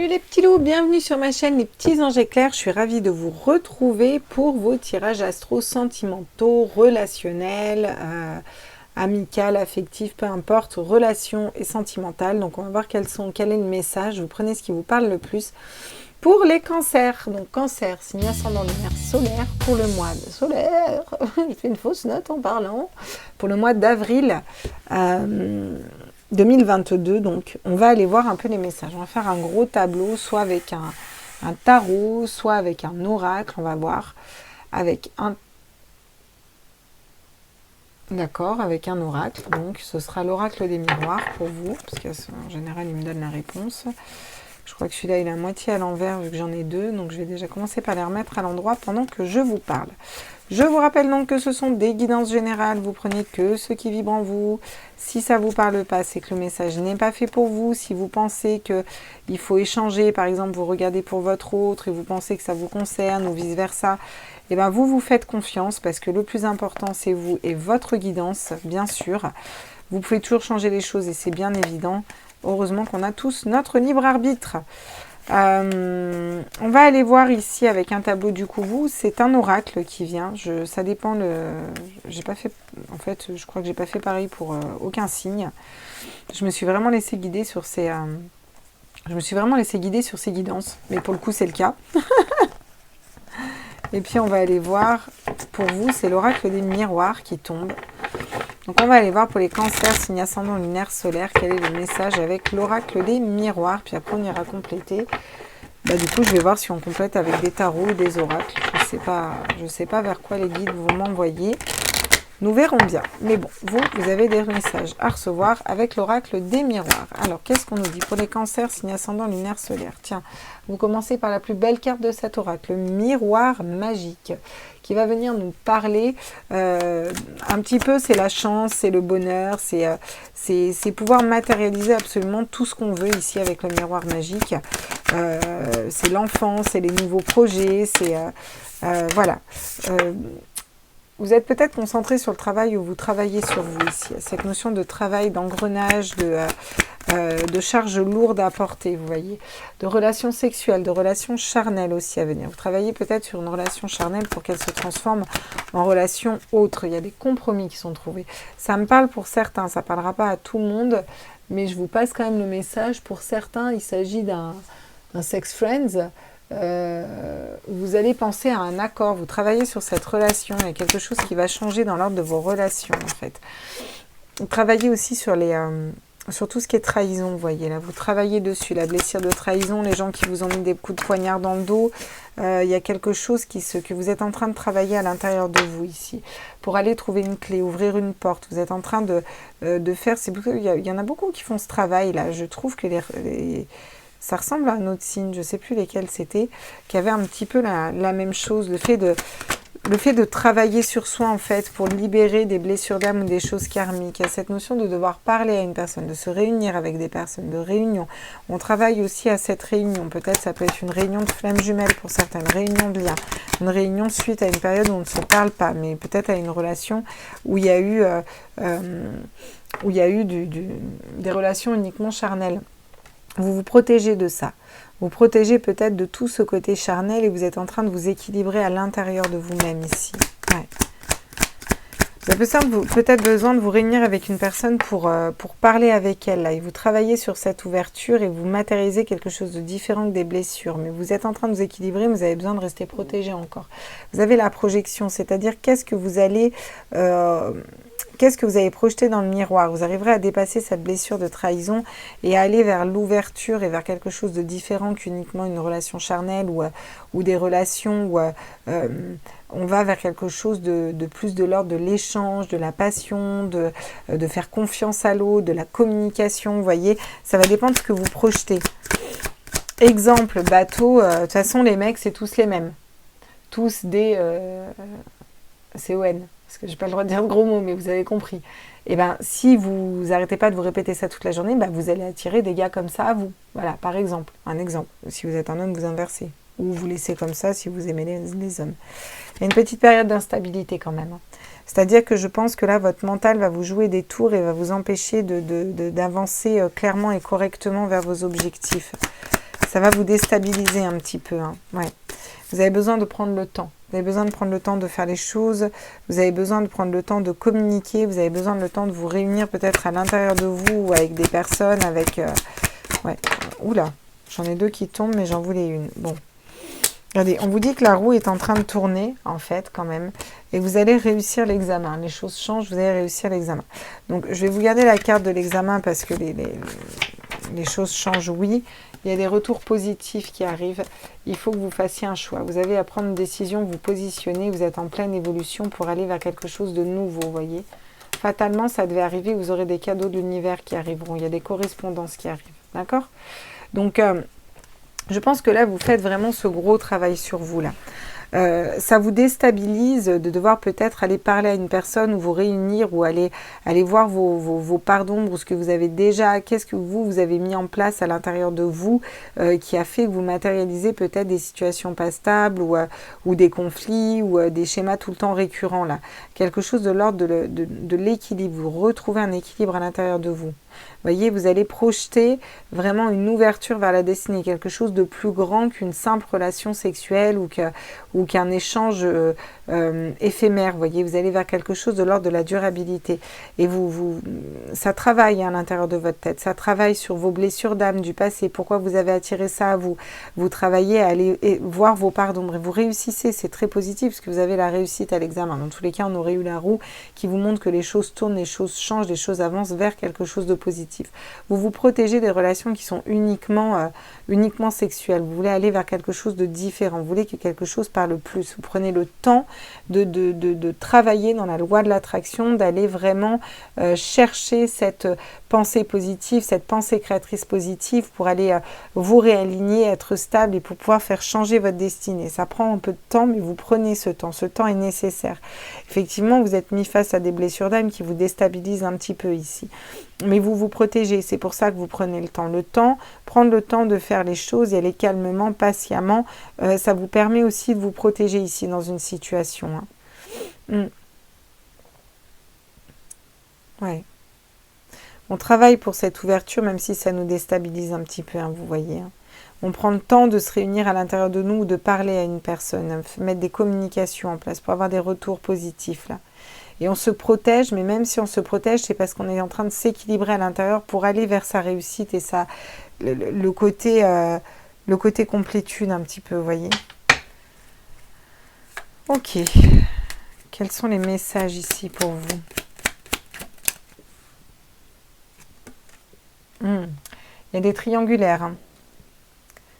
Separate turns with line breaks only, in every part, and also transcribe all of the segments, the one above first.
Salut les petits loups, bienvenue sur ma chaîne Les Petits Anges Éclairs. Je suis ravie de vous retrouver pour vos tirages astro sentimentaux, relationnels, amicaux, affectifs, peu importe, relations et sentimentales. Donc on va voir quel est le message, vous prenez ce qui vous parle le plus. Pour les cancers, donc cancer, signe ascendant lunaire solaire, pour le mois de solaire, je fais une fausse note en parlant, pour le mois d'avril 2022, donc on va aller voir un peu les messages. On va faire un gros tableau, soit avec un tarot, soit avec un oracle, on va voir, avec un... D'accord, avec un oracle, donc ce sera l'oracle des miroirs pour vous, parce qu'en général il me donne la réponse. Je crois que celui-là, il est à moitié à l'envers, vu que j'en ai deux. Donc, je vais déjà commencer par les remettre à l'endroit pendant que je vous parle. Je vous rappelle donc que ce sont des guidances générales. Vous prenez que ce qui vibre en vous. Si ça ne vous parle pas, c'est que le message n'est pas fait pour vous. Si vous pensez qu'il faut échanger, par exemple, vous regardez pour votre autre et vous pensez que ça vous concerne ou vice-versa, eh bien, vous faites confiance parce que le plus important, c'est vous et votre guidance, bien sûr. Vous pouvez toujours changer les choses et c'est bien évident. Heureusement qu'on a tous notre libre arbitre. On va aller voir ici avec un tableau du coup. Vous, c'est un oracle qui vient. Ça dépend. J'ai pas fait. En fait, je crois que j'ai pas fait pareil pour aucun signe. Je me suis vraiment laissé guider sur ces. Je me suis vraiment laissé guider sur ces guidances. Mais pour le coup, c'est le cas. Et puis on va aller voir. Pour vous, c'est l'oracle des miroirs qui tombe. Donc on va aller voir pour les cancers, signe ascendant lunaire solaire, quel est le message avec l'oracle des miroirs. Puis après on ira compléter. Du coup je vais voir si on complète avec des tarots ou des oracles. Je sais pas vers quoi les guides vont m'envoyer. Nous verrons bien. Mais bon, vous avez des messages à recevoir avec l'oracle des miroirs. Alors, qu'est-ce qu'on nous dit pour les cancers, signe ascendant lunaire solaire? Tiens, vous commencez par la plus belle carte de cet oracle, le miroir magique, qui va venir nous parler un petit peu, c'est la chance, c'est le bonheur, c'est pouvoir matérialiser absolument tout ce qu'on veut ici avec le miroir magique. C'est l'enfant, c'est les nouveaux projets, c'est... voilà. Vous êtes peut-être concentré sur le travail ou vous travaillez sur vous ici. Cette notion de travail, d'engrenage, de charge lourde à porter, vous voyez. De relations sexuelles, de relations charnelles aussi à venir. Vous travaillez peut-être sur une relation charnelle pour qu'elle se transforme en relation autre. Il y a des compromis qui sont trouvés. Ça me parle pour certains, ça ne parlera pas à tout le monde, mais je vous passe quand même le message. Pour certains, il s'agit d'un sex friends. Vous allez penser à un accord, vous travaillez sur cette relation, il y a quelque chose qui va changer dans l'ordre de vos relations en fait. Vous travaillez aussi sur tout ce qui est trahison, vous voyez là, vous travaillez dessus, la blessure de trahison, les gens qui vous ont mis des coups de poignard dans le dos, il y a quelque chose que vous êtes en train de travailler à l'intérieur de vous ici, pour aller trouver une clé, ouvrir une porte, vous êtes en train de faire, il y en a beaucoup qui font ce travail là, je trouve que ça ressemble à un autre signe, je ne sais plus lesquels c'était, qui avait un petit peu la même chose, le fait de travailler sur soi en fait, pour libérer des blessures d'âme ou des choses karmiques. Il y a cette notion de devoir parler à une personne, de se réunir avec des personnes, de réunion. On travaille aussi à cette réunion, peut-être ça peut être une réunion de flammes jumelles pour certaines, réunion de liens, une réunion suite à une période où on ne se parle pas, mais peut-être à une relation où il y a eu, des relations uniquement charnelles. Vous vous protégez de ça. Vous protégez peut-être de tout ce côté charnel et vous êtes en train de vous équilibrer à l'intérieur de vous-même ici. Ouais. Vous avez peut-être besoin de vous réunir avec une personne pour parler avec elle. Là, et vous travaillez sur cette ouverture et vous matérialisez quelque chose de différent que des blessures. Mais vous êtes en train de vous équilibrer, mais vous avez besoin de rester protégé encore. Vous avez la projection, c'est-à-dire qu'est-ce que vous allez projeté dans le miroir? Vous arriverez à dépasser cette blessure de trahison et à aller vers l'ouverture et vers quelque chose de différent qu'uniquement une relation charnelle ou des relations où on va vers quelque chose de plus de l'ordre de l'échange, de la passion, de faire confiance à l'autre, de la communication. Vous voyez, ça va dépendre de ce que vous projetez. Exemple, bateau, de toute façon les mecs c'est tous les mêmes. Tous des CON. Parce que j'ai pas le droit de dire de gros mots, mais vous avez compris. Et bien, si vous n'arrêtez pas de vous répéter ça toute la journée, vous allez attirer des gars comme ça à vous. Voilà, par exemple. Un exemple. Si vous êtes un homme, vous inversez. Ou vous laissez comme ça si vous aimez les hommes. Il y a une petite période d'instabilité quand même. C'est-à-dire que je pense que là, votre mental va vous jouer des tours et va vous empêcher d'avancer clairement et correctement vers vos objectifs. Ça va vous déstabiliser un petit peu. Hein. Ouais. Vous avez besoin de prendre le temps. Vous avez besoin de prendre le temps de faire les choses. Vous avez besoin de prendre le temps de communiquer. Vous avez besoin de le temps de vous réunir peut-être à l'intérieur de vous ou avec des personnes, avec... ouais. Oula, j'en ai 2 qui tombent, mais j'en voulais une. Bon. Regardez, on vous dit que la roue est en train de tourner, en fait, quand même. Et vous allez réussir l'examen. Les choses changent, vous allez réussir l'examen. Donc, je vais vous garder la carte de l'examen parce que les choses changent, oui. Il y a des retours positifs qui arrivent. Il faut que vous fassiez un choix. Vous avez à prendre une décision, vous positionnez. Vous êtes en pleine évolution pour aller vers quelque chose de nouveau, vous voyez. Fatalement, ça devait arriver. Vous aurez des cadeaux de l'univers qui arriveront. Il y a des correspondances qui arrivent. D'accord? Donc... je pense que là, vous faites vraiment ce gros travail sur vous, là. Ça vous déstabilise de devoir peut-être aller parler à une personne ou vous réunir ou aller voir vos parts d'ombre ou ce que vous avez déjà, qu'est-ce que vous avez mis en place à l'intérieur de vous qui a fait que vous matérialisez peut-être des situations pas stables ou des conflits ou des schémas tout le temps récurrents, là. Quelque chose de l'ordre de l'équilibre. Vous retrouvez un équilibre à l'intérieur de vous. Vous voyez, vous allez projeter vraiment une ouverture vers la destinée, quelque chose de plus grand qu'une simple relation sexuelle ou qu'un échange éphémère. Vous voyez, vous allez vers quelque chose de l'ordre de la durabilité. Et ça travaille à l'intérieur de votre tête, ça travaille sur vos blessures d'âme du passé, pourquoi vous avez attiré ça à vous. Vous travaillez à aller voir vos parts d'ombre et vous réussissez, c'est très positif parce que vous avez la réussite à l'examen. Dans tous les cas, on aurait eu la roue qui vous montre que les choses tournent, les choses changent, les choses avancent vers quelque chose de positif. Vous vous protégez des relations qui sont uniquement sexuelles. Vous voulez aller vers quelque chose de différent. Vous voulez que quelque chose parle plus. Vous prenez le temps de travailler dans la loi de l'attraction, d'aller vraiment chercher cette pensée positive, cette pensée créatrice positive pour aller vous réaligner, être stable et pour pouvoir faire changer votre destinée. Ça prend un peu de temps, mais vous prenez ce temps. Ce temps est nécessaire. Effectivement, vous êtes mis face à des blessures d'âme qui vous déstabilisent un petit peu ici. Mais vous vous protégez, c'est pour ça que vous prenez le temps. Prendre le temps de faire les choses, y aller calmement, patiemment, ça vous permet aussi de vous protéger ici dans une situation. Hein. Ouais. On travaille pour cette ouverture, même si ça nous déstabilise un petit peu, hein, vous voyez. Hein. On prend le temps de se réunir à l'intérieur de nous ou de parler à une personne, mettre des communications en place pour avoir des retours positifs, là. Et on se protège, mais même si on se protège, c'est parce qu'on est en train de s'équilibrer à l'intérieur pour aller vers sa réussite et le côté complétude un petit peu, vous voyez. Ok. Quels sont les messages ici pour vous? Il y a des triangulaires. Hein.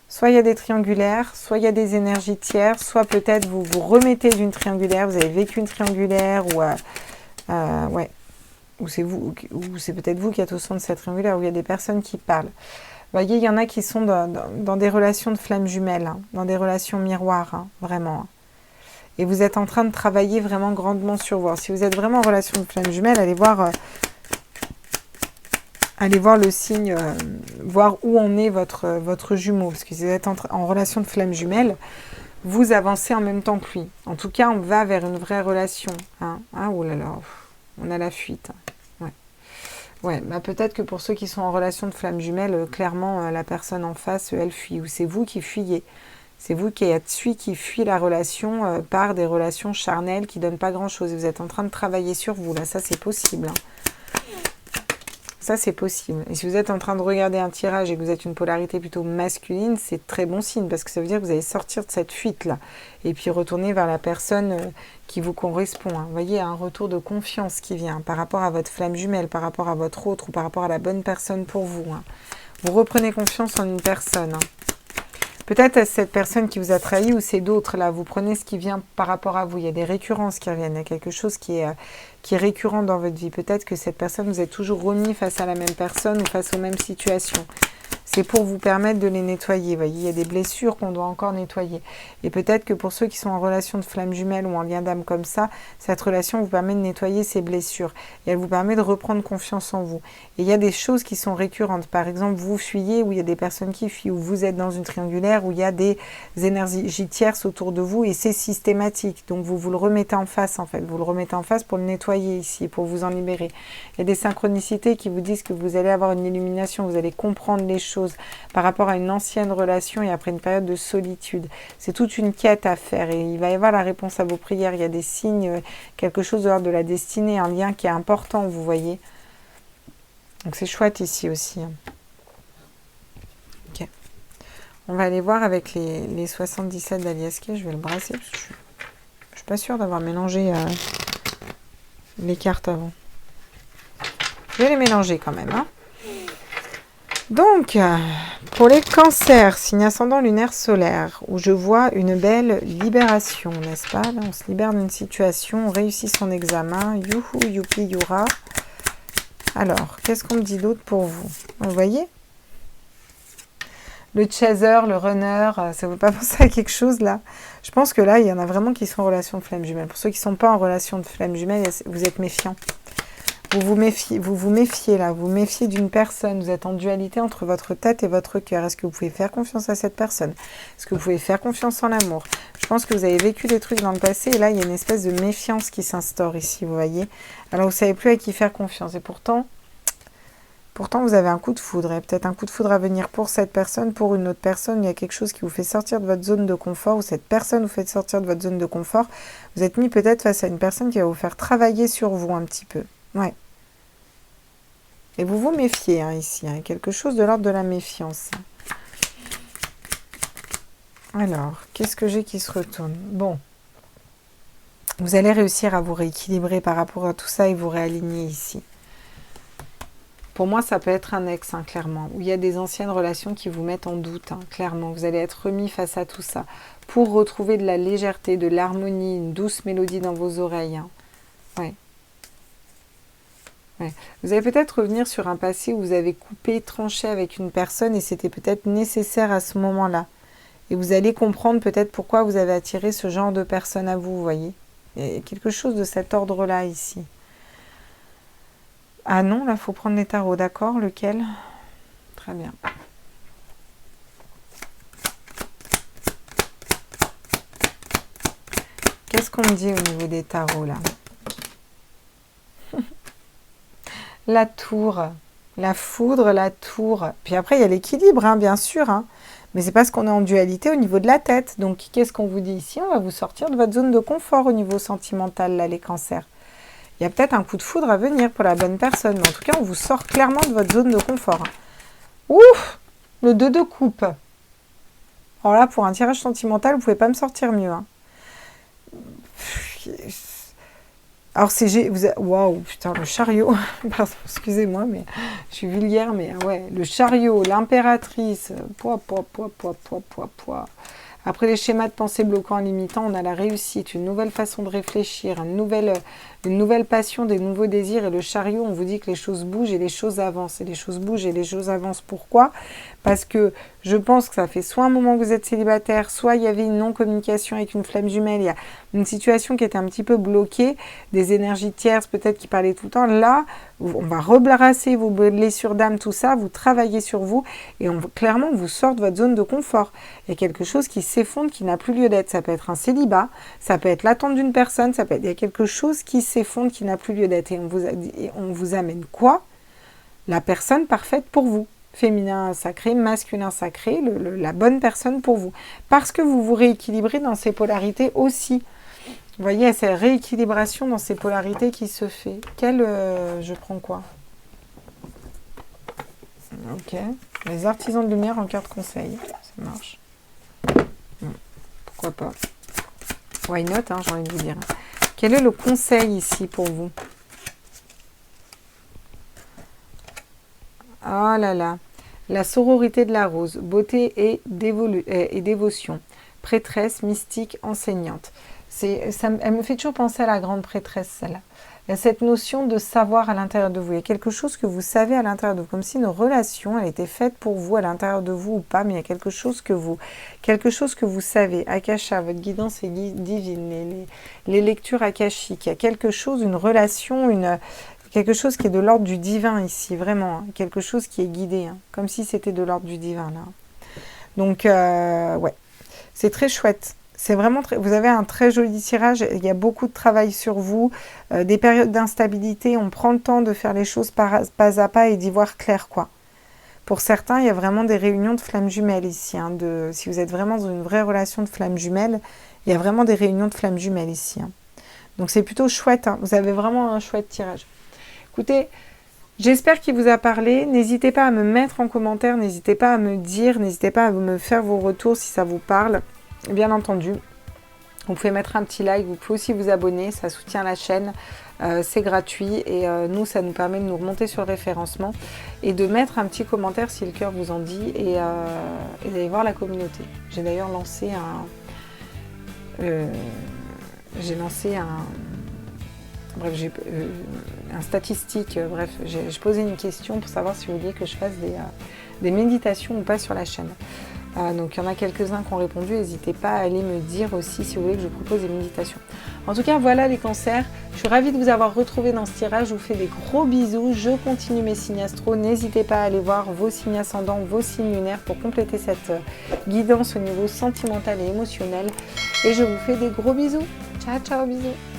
Soit il y a des triangulaires, soit il y a des énergies tierces, soit peut-être vous vous remettez d'une triangulaire, vous avez vécu une triangulaire, ouais, ou c'est peut-être vous qui êtes au centre de cette triangulaire, où il y a des personnes qui parlent. Vous voyez, il y en a qui sont dans des relations de flammes jumelles, hein, dans des relations miroirs, hein, vraiment. Hein. Et vous êtes en train de travailler vraiment grandement sur vous. Alors, si vous êtes vraiment en relation de flammes jumelles, allez voir le signe, voir où en est votre jumeau. Parce que si vous êtes en relation de flamme jumelle, vous avancez en même temps que lui. En tout cas, on va vers une vraie relation. Hein. Ah, oh là là, on a la fuite. Ouais, bah peut-être que pour ceux qui sont en relation de flamme jumelle, clairement, la personne en face, elle fuit. Ou c'est vous qui fuyez. C'est vous qui êtes celui qui fuit la relation par des relations charnelles qui ne donnent pas grand-chose. Vous êtes en train de travailler sur vous. Là, ça, c'est possible. Hein. Ça, c'est possible. Et si vous êtes en train de regarder un tirage et que vous êtes une polarité plutôt masculine, c'est très bon signe parce que ça veut dire que vous allez sortir de cette fuite-là et puis retourner vers la personne qui vous correspond. Hein. Vous voyez, un retour de confiance qui vient par rapport à votre flamme jumelle, par rapport à votre autre ou par rapport à la bonne personne pour vous. Hein. Vous reprenez confiance en une personne. Hein. Peut-être cette personne qui vous a trahi ou c'est d'autres là. Vous prenez ce qui vient par rapport à vous. Il y a des récurrences qui reviennent. Il y a quelque chose qui est récurrent dans votre vie. Peut-être que cette personne, vous êtes toujours remis face à la même personne ou face aux mêmes situations. C'est pour vous permettre de les nettoyer. Vous voyez, il y a des blessures qu'on doit encore nettoyer. Et peut-être que pour ceux qui sont en relation de flamme jumelle ou en lien d'âme comme ça, cette relation vous permet de nettoyer ces blessures. Et elle vous permet de reprendre confiance en vous. Et il y a des choses qui sont récurrentes. Par exemple, vous fuyez, ou il y a des personnes qui fuient, ou vous êtes dans une triangulaire, où il y a des énergies tierces autour de vous, et c'est systématique. Donc vous le remettez en face, en fait. Vous le remettez en face pour le nettoyer ici, pour vous en libérer. Il y a des synchronicités qui vous disent que vous allez avoir une illumination, vous allez comprendre les choses, chose par rapport à une ancienne relation et après une période de solitude. C'est toute une quête à faire et il va y avoir la réponse à vos prières. Il y a des signes, quelque chose de l'ordre de la destinée, un lien qui est important, vous voyez. Donc c'est chouette ici aussi. Ok. On va aller voir avec les 77 d'Aliaské. Je vais le brasser parce que je suis pas sûre d'avoir mélangé les cartes avant. Je vais les mélanger quand même. Hein. Donc, pour les cancers, signe ascendant lunaire solaire, où je vois une belle libération, n'est-ce pas? Là, on se libère d'une situation, on réussit son examen. Youhou, youpi, youra. Alors, qu'est-ce qu'on me dit d'autre pour vous? Vous voyez? Le chaser, le runner, ça ne veut pas penser à quelque chose là? Je pense que là, il y en a vraiment qui sont en relation de flamme jumelle. Pour ceux qui ne sont pas en relation de flamme jumelle, vous êtes méfiants. Vous vous méfiez là, vous méfiez d'une personne, vous êtes en dualité entre votre tête et votre cœur. Est-ce que vous pouvez faire confiance à cette personne? Est-ce que vous pouvez faire confiance en l'amour? Je pense que vous avez vécu des trucs dans le passé et là, il y a une espèce de méfiance qui s'instaure ici, vous voyez. Alors, vous ne savez plus à qui faire confiance et pourtant, vous avez un coup de foudre et peut-être un coup de foudre à venir pour cette personne, pour une autre personne. Il y a quelque chose qui vous fait sortir de votre zone de confort ou cette personne vous fait sortir de votre zone de confort. Vous êtes mis peut-être face à une personne qui va vous faire travailler sur vous un petit peu. Ouais. Et vous vous méfiez hein, ici, hein, quelque chose de l'ordre de la méfiance. Alors, qu'est-ce que j'ai qui se retourne? Bon, vous allez réussir à vous rééquilibrer par rapport à tout ça et vous réaligner ici. Pour moi, ça peut être un ex, hein, clairement, où il y a des anciennes relations qui vous mettent en doute, hein, clairement. Vous allez être remis face à tout ça pour retrouver de la légèreté, de l'harmonie, une douce mélodie dans vos oreilles. Hein. Ouais. Ouais. Vous allez peut-être revenir sur un passé où vous avez coupé, tranché avec une personne et c'était peut-être nécessaire à ce moment-là. Et vous allez comprendre peut-être pourquoi vous avez attiré ce genre de personne à vous, vous voyez. Il y a quelque chose de cet ordre-là ici. Ah non, là, il faut prendre les tarots, d'accord? Lequel? Très bien. Qu'est-ce qu'on me dit au niveau des tarots, là? La tour, la foudre, la tour. Puis après, il y a l'équilibre, hein, bien sûr. Hein. Mais c'est parce qu'on est en dualité au niveau de la tête. Donc, qu'est-ce qu'on vous dit ici? On va vous sortir de votre zone de confort au niveau sentimental, là, les cancers. Il y a peut-être un coup de foudre à venir pour la bonne personne. Mais en tout cas, on vous sort clairement de votre zone de confort. Hein. Ouf! Le 2 de coupe. Alors là, pour un tirage sentimental, vous ne pouvez pas me sortir mieux. Hein. Alors, c'est... Waouh, putain, le chariot. Pardon, excusez-moi, mais je suis vulgaire, mais ouais. Le chariot, l'impératrice. Poids. Après les schémas de pensée bloquants et limitants, on a la réussite, une nouvelle façon de réfléchir, une nouvelle passion, des nouveaux désirs. Et le chariot, on vous dit que les choses bougent et les choses avancent. Et les choses bougent et les choses avancent. Pourquoi? Parce que je pense que ça fait soit un moment que vous êtes célibataire, soit il y avait une non-communication avec une flamme jumelle. Il y a une situation qui était un petit peu bloquée, des énergies tierces peut-être qui parlaient tout le temps. Là, on va rebrasser vos blessures d'âme, tout ça, vous travaillez sur vous et clairement, on vous sort de votre zone de confort. Il y a quelque chose qui s'effondre, qui n'a plus lieu d'être. Ça peut être un célibat, ça peut être l'attente d'une personne, il y a quelque chose qui s'effondre, qui n'a plus lieu d'être. Et on vous amène quoi? La personne parfaite pour vous. Féminin sacré, masculin sacré, la bonne personne pour vous. Parce que vous vous rééquilibrez dans ces polarités aussi. Vous voyez, il y a cette rééquilibration dans ces polarités qui se fait. Je prends quoi? Ok. Les artisans de lumière en carte conseil. Ça marche. Pourquoi pas? Why not, hein, j'ai envie de vous dire. Quel est le conseil ici pour vous? Oh là là. La sororité de la rose. Beauté et dévotion. Prêtresse, mystique, enseignante. Elle me fait toujours penser à la grande prêtresse, celle-là. Il y a cette notion de savoir à l'intérieur de vous. Il y a quelque chose que vous savez à l'intérieur de vous. Comme si une relation, elle était faite pour vous à l'intérieur de vous ou pas. Mais il y a quelque chose que vous savez. Akasha, votre guidance est divine. Les lectures akashiques. Il y a quelque chose, une relation, quelque chose qui est de l'ordre du divin ici. Vraiment. Hein. Quelque chose qui est guidé. Hein. Comme si c'était de l'ordre du divin, là. Donc, ouais. C'est très chouette. C'est vraiment vous avez un très joli tirage, il y a beaucoup de travail sur vous, des périodes d'instabilité, on prend le temps de faire les choses pas à pas et d'y voir clair, quoi. Pour certains, il y a vraiment des réunions de flammes jumelles ici. Hein, si vous êtes vraiment dans une vraie relation de flammes jumelles, il y a vraiment des réunions de flammes jumelles ici. Hein. Donc c'est plutôt chouette. Hein, vous avez vraiment un chouette tirage. Écoutez, j'espère qu'il vous a parlé. N'hésitez pas à me mettre en commentaire, n'hésitez pas à me dire, n'hésitez pas à me faire vos retours si ça vous parle. Bien entendu, vous pouvez mettre un petit like, vous pouvez aussi vous abonner, ça soutient la chaîne, c'est gratuit et nous, ça nous permet de nous remonter sur le référencement et de mettre un petit commentaire si le cœur vous en dit et d'aller voir la communauté. J'ai d'ailleurs lancé un statistique, bref, j'ai posé une question pour savoir si vous vouliez que je fasse des méditations ou pas sur la chaîne. Donc il y en a quelques-uns qui ont répondu, n'hésitez pas à aller me dire aussi si vous voulez que je propose des méditations. En tout cas, voilà les cancers, je suis ravie de vous avoir retrouvé dans ce tirage, je vous fais des gros bisous, je continue mes signes astro, n'hésitez pas à aller voir vos signes ascendants, vos signes lunaires pour compléter cette guidance au niveau sentimental et émotionnel. Et je vous fais des gros bisous, ciao ciao, bisous.